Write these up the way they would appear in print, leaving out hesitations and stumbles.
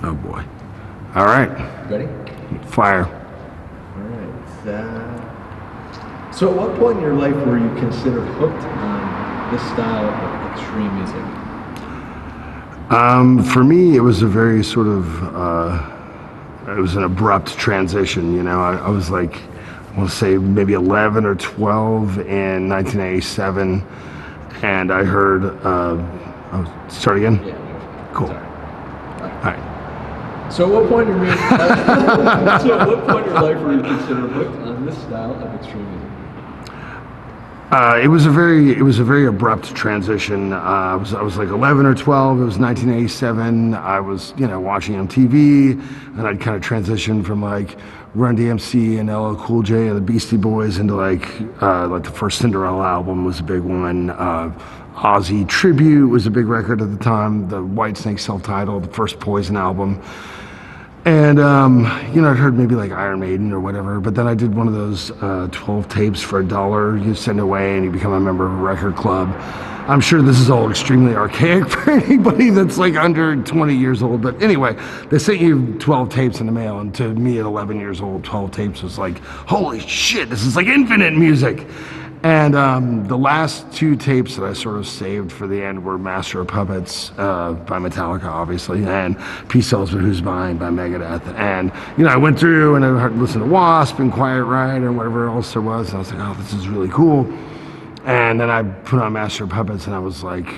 Oh boy. All right. Ready? Fire. All right. So at what point in your life were you considered hooked on this style of extreme music? For me, it was a very sort of, it was an abrupt transition. You know, I was like, I want to say maybe 11 or 12 in 1987, and I heard, start again? Yeah. Cool. Sorry. All right. So at what point in your life were you considered hooked on this style of extreme music? It was a very abrupt transition. I was like 11 or 12. It was 1987. I was, watching MTV, and I'd kind of transitioned from like Run DMC and LL Cool J and the Beastie Boys into like the first Cinderella album was a big one. Ozzy Tribute was a big record at the time. The Whitesnake self-titled, the first Poison album. And, I'd heard maybe like Iron Maiden or whatever, but then I did one of those 12 tapes for $1. You send away and you become a member of a record club. I'm sure this is all extremely archaic for anybody that's like under 20 years old. But anyway, they sent you 12 tapes in the mail. And to me at 11 years old, 12 tapes was like, holy shit, this is like infinite music. And the last two tapes that I sort of saved for the end were Master of Puppets by Metallica, obviously, and Peace Sells But Who's Buying by Megadeth. And, I went through and I listened to Wasp and Quiet Riot and whatever else there was. And I was like, oh, this is really cool. And then I put on Master of Puppets and I was like,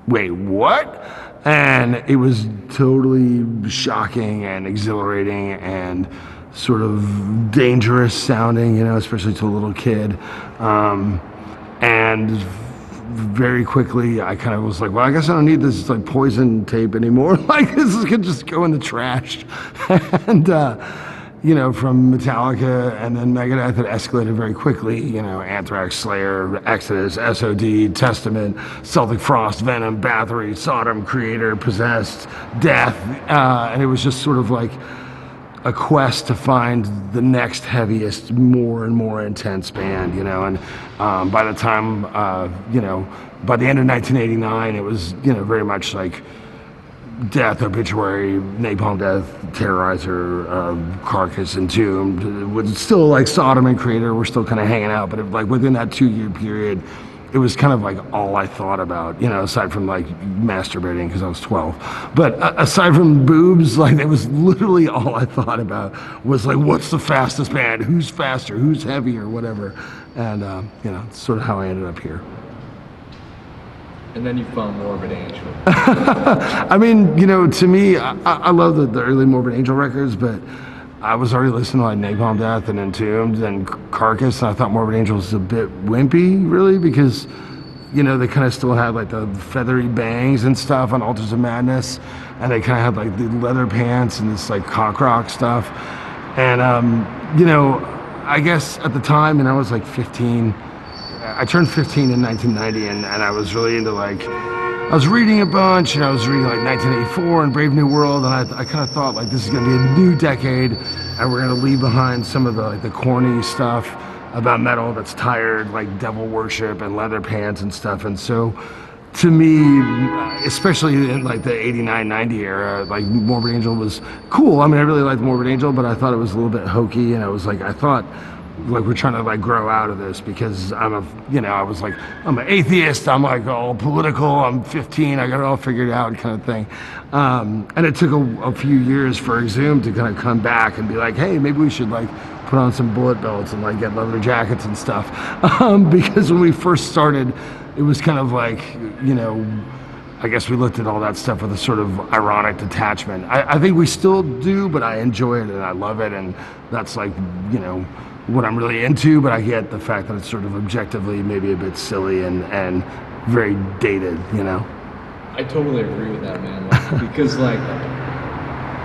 wait, what? And it was totally shocking and exhilarating and sort of dangerous sounding, especially to a little kid. And very quickly, I kind of was like, well, I guess I don't need this like Poison tape anymore. Like this is gonna just go in the trash. And from Metallica and then Megadeth, it escalated very quickly. Anthrax, Slayer, Exodus, SOD, Testament, Celtic Frost, Venom, Bathory, Sodom, Creator, Possessed, Death, and it was just sort of like a quest to find the next heaviest, more and more intense band, and by the time, by the end of 1989, it was, very much like Death, Obituary, Napalm Death, Terrorizer, Carcass, Entombed. It was still like Sodom and Creator were still kind of hanging out, but like within that 2-year period, it was kind of like all I thought about, aside from like masturbating because I was 12. But aside from boobs, like it was literally all I thought about was like, what's the fastest band? Who's faster? Who's heavier? Whatever. And, it's sort of how I ended up here. And then you found Morbid Angel. I mean, to me, I love the early Morbid Angel records, but I was already listening to like Napalm Death and Entombed and Carcass, and I thought Morbid Angel was a bit wimpy, really, because, they kind of still had like the feathery bangs and stuff on Altars of Madness, and they kind of had like the leather pants and this like cock rock stuff. And, I guess at the time, and I was like 15, I turned 15 in 1990, and I was really into like, I was reading a bunch, and I was reading like 1984 and Brave New World, and I kind of thought like this is going to be a new decade, and we're going to leave behind some of the corny stuff about metal that's tired, like devil worship and leather pants and stuff. And so, to me, especially in like the 89, 90 era, like Morbid Angel was cool. I mean, I really liked Morbid Angel, but I thought it was a little bit hokey, and I thought like we're trying to like grow out of this because I was like, I'm an atheist, I'm like all political, I'm 15, I got it all figured out kind of thing. And it took a few years for Exhumed to kind of come back and be like, hey, maybe we should like put on some bullet belts and like get leather jackets and stuff. Because when we first started, it was kind of like, I guess we looked at all that stuff with a sort of ironic detachment. I think we still do, but I enjoy it and I love it, and that's like, what I'm really into, but I get the fact that it's sort of objectively maybe a bit silly and very dated, I totally agree with that, man. Like, because like